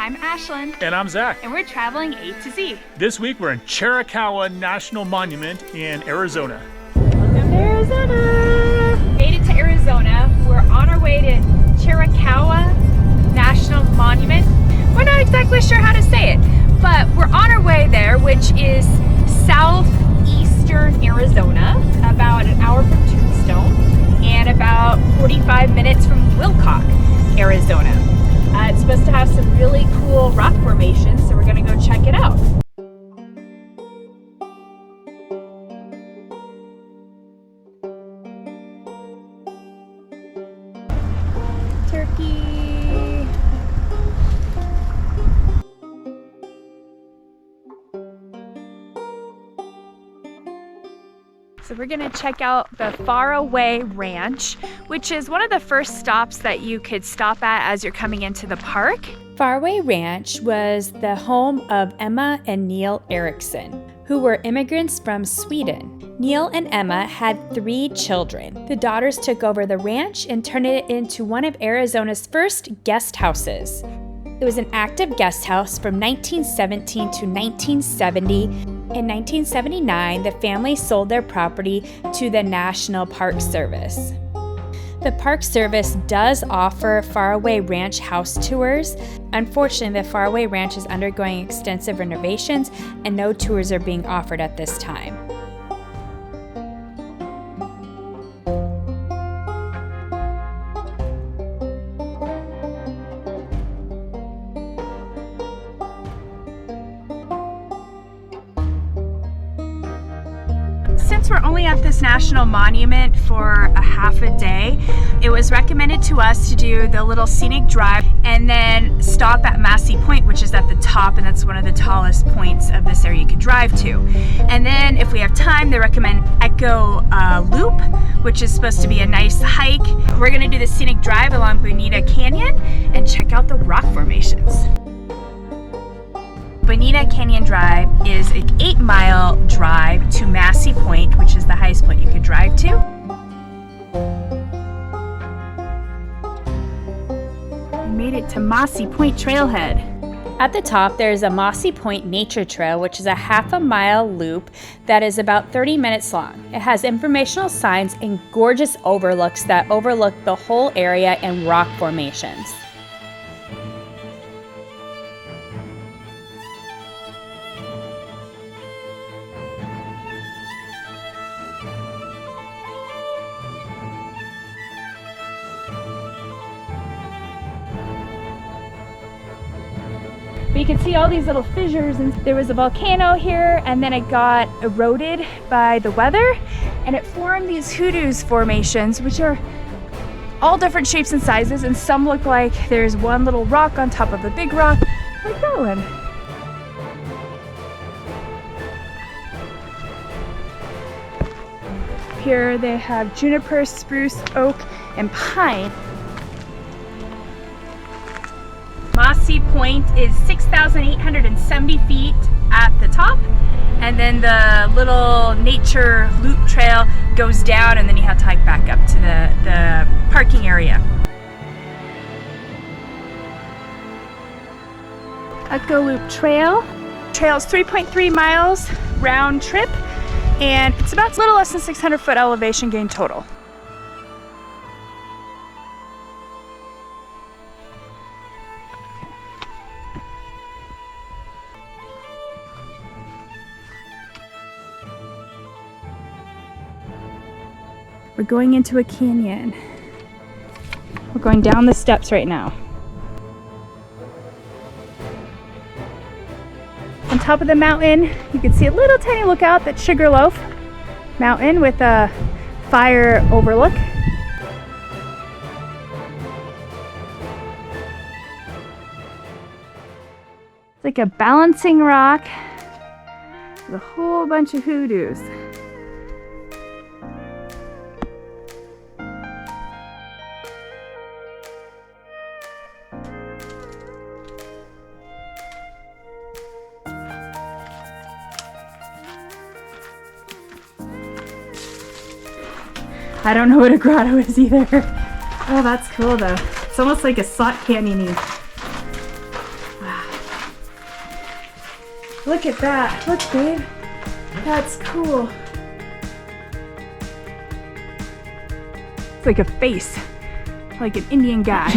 I'm Ashlyn. And I'm Zach. And we're traveling A to Z. This week we're in Chiricahua National Monument in Arizona. Welcome to Arizona! Made it to Arizona. We're on our way to Chiricahua National Monument. We're not exactly sure how to say it, but we're on our way there, which is southeastern Arizona, about an hour from Tombstone, and about 45 minutes from Wilcock, Arizona. It's supposed to have some really cool rock formations, so we're gonna go check it out. Turkey. So we're gonna check out the Faraway Ranch, which is one of the first stops that you could stop at as you're coming into the park. Faraway Ranch was the home of Emma and Neil Eriksson, who were immigrants from Sweden. Neil and Emma had 3 children. The daughters took over the ranch and turned it into one of Arizona's first guest houses. It was an active guest house from 1917 to 1970. In 1979, the family sold their property to the National Park Service. The Park Service does offer Faraway Ranch house tours. Unfortunately, the Faraway Ranch is undergoing extensive renovations and no tours are being offered at this time. Since we're only at this national monument for a half a day, it was recommended to us to do the little scenic drive and then stop at Massai Point, which is at the top, and that's one of the tallest points of this area you can drive to. And then if we have time, they recommend Echo Loop, which is supposed to be a nice hike. We're gonna do the scenic drive along Bonita Canyon and check out the rock formations. Bonita Canyon Drive is an 8-mile drive to Massai Point, which is the highest point you could drive to. We made it to Massai Point Trailhead. At the top, there's a Massai Point Nature Trail, which is a half-a-mile loop that is about 30 minutes long. It has informational signs and gorgeous overlooks that overlook the whole area and rock formations. But you can see all these little fissures, and there was a volcano here, and then it got eroded by the weather, and it formed these hoodoos formations, which are all different shapes and sizes, and some look like there's one little rock on top of a big rock, like that one. Here they have juniper, spruce, oak, and pine. Massai Point is 6,870 feet at the top, and then the little nature loop trail goes down, and then you have to hike back up to the parking area. Echo Loop Trail. Trail is 3.3 miles round trip, and it's about a little less than 600 foot elevation gain total. We're going into a canyon. We're going down the steps right now. On top of the mountain, you can see a little tiny lookout, that's Sugarloaf Mountain with a fire overlook. It's like a balancing rock with a whole bunch of hoodoos. I don't know what a grotto is either. Oh, that's cool though. It's almost like a slot canyon-y. Wow. Look at that. Look, babe. That's cool. It's like a face, like an Indian guy.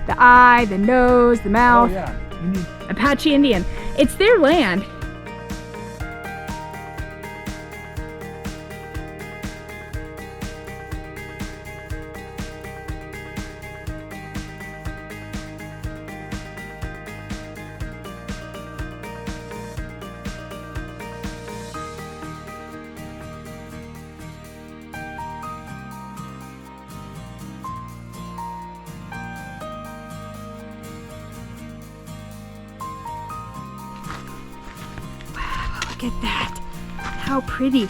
The eye, the nose, the mouth. Oh yeah. Apache Indian. It's their land. Look at that. How pretty.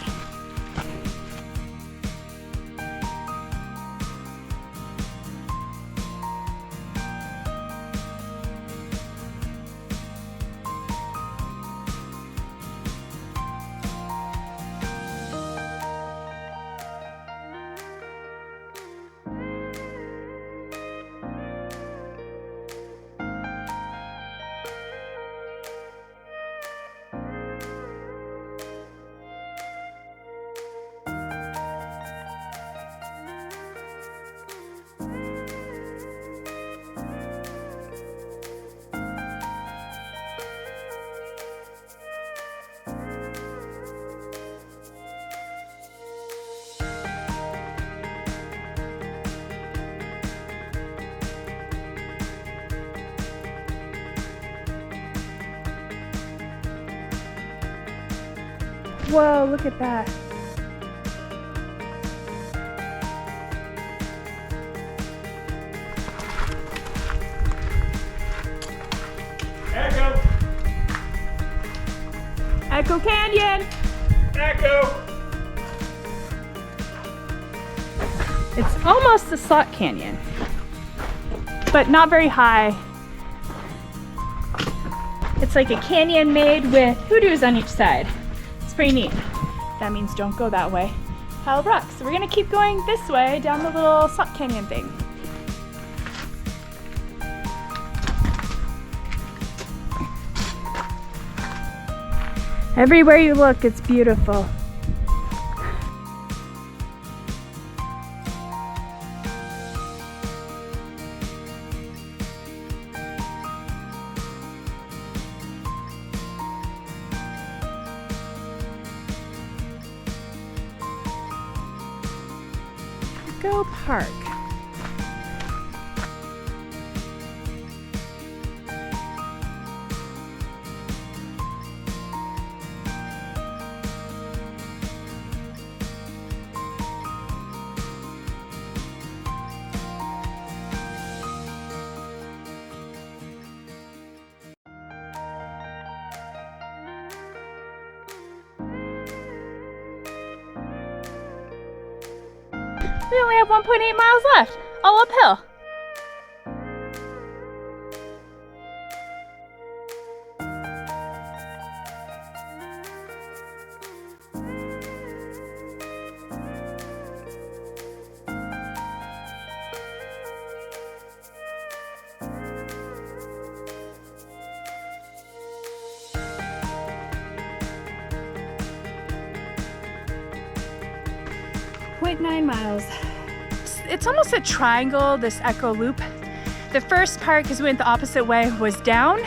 Whoa, look at that. Echo! Echo Canyon! Echo! It's almost a slot canyon, but not very high. It's like a canyon made with hoodoos on each side. It's pretty neat. That means don't go that way. Pile of rocks. So we're gonna keep going this way down the little slot canyon thing. Everywhere you look, it's beautiful. Go Park. We only have 1.8 miles left, all uphill. .9 miles. It's almost a triangle, this echo loop. The first part, because we went the opposite way, was down.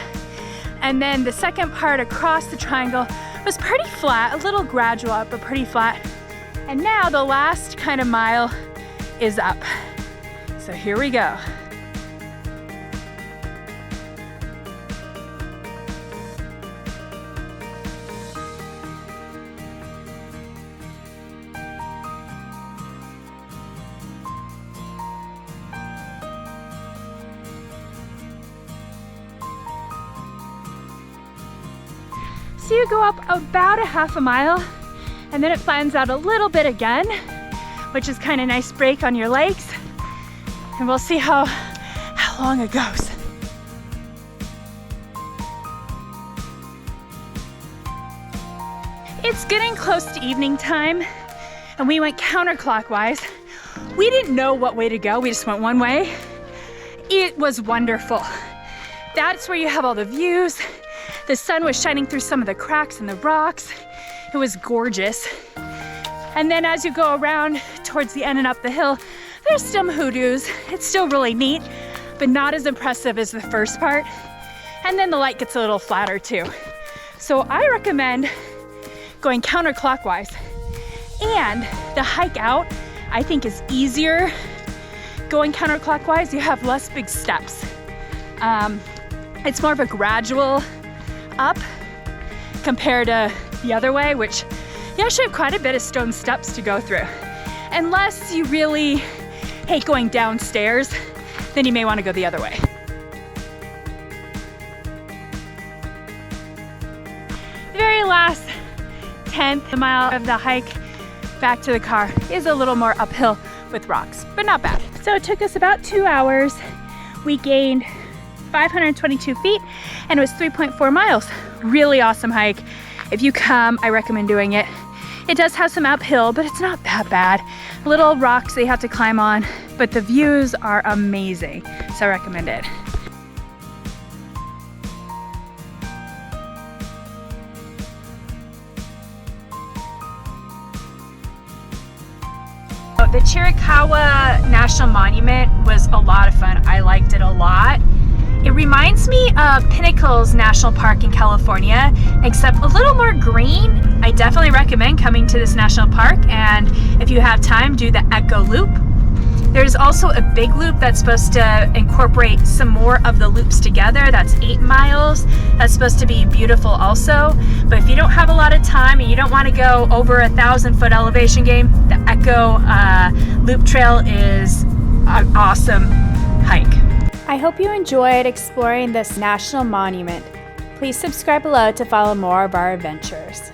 And then the second part across the triangle was pretty flat, a little gradual up, but pretty flat. And now the last kind of mile is up. So here we go. So you go up about a half a mile and then it flattens out a little bit again, which is kind of a nice break on your legs. And we'll see how long it goes. It's getting close to evening time and we went counterclockwise. We didn't know what way to go. We just went one way. It was wonderful. That's where you have all the views. The sun was shining through some of the cracks in the rocks. It was gorgeous. And then as you go around towards the end and up the hill, there's some hoodoos. It's still really neat, but not as impressive as the first part. And then the light gets a little flatter too. So I recommend going counterclockwise. And the hike out, I think, is easier going counterclockwise. You have less big steps. It's more of a gradual up compared to the other way, which you actually have quite a bit of stone steps to go through. Unless you really hate going downstairs, then you may want to go the other way. The very last 10th mile of the hike back to the car is a little more uphill with rocks, but not bad. So it took us about 2 hours. We gained 522 feet and it was 3.4 miles. Really awesome hike. If you come, I recommend doing it. It does have some uphill, but it's not that bad. Little rocks that you have to climb on, but the views are amazing. So I recommend it. The Chiricahua National Monument was a lot of fun. I liked it a lot. It reminds me of Pinnacles National Park in California, except a little more green. I definitely recommend coming to this national park, and if you have time, do the Echo Loop. There's also a big loop that's supposed to incorporate some more of the loops together. That's 8 miles. That's supposed to be beautiful also. But if you don't have a lot of time and you don't want to go over 1,000-foot elevation gain, the Echo Loop Trail is an awesome hike. I hope you enjoyed exploring this national monument. Please subscribe below to follow more of our adventures.